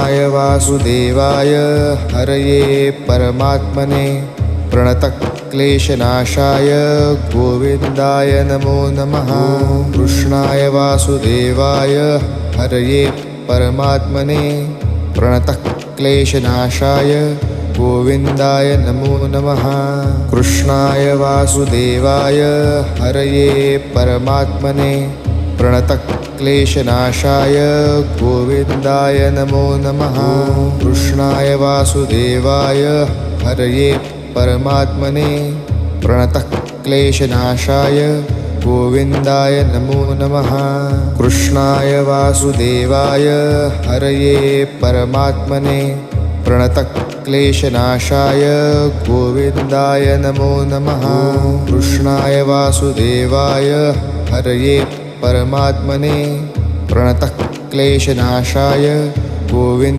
कृष्णाय वासुदेवाय हरये परमात्मने प्रणतक्लेशनाशाय गोविन्दाय नमो नमः। कृष्णाय वासुदेवाय हरये परमात्मने प्रणतक्लेशनाशाय गोविन्दाय नमो नमः। कृष्णाय वासुदेवाय हरये परमात्मने प्रणतक्लेशनाशाय गोविन्दाय नमो नमः। कृष्णाय वासुदेवाय हरये परमात्मने प्रणतक्लेशनाशाय गोविन्दाय नमो नमः। कृष्णाय वासुदेवाय हरये परमात्मने प्रणतक्लेशनाशाय गोविन्दाय नमो नमः। कृष्णाय वासुदेवाय हरये परमात्मने प्रणतक्लेशनाशाय गोविन्द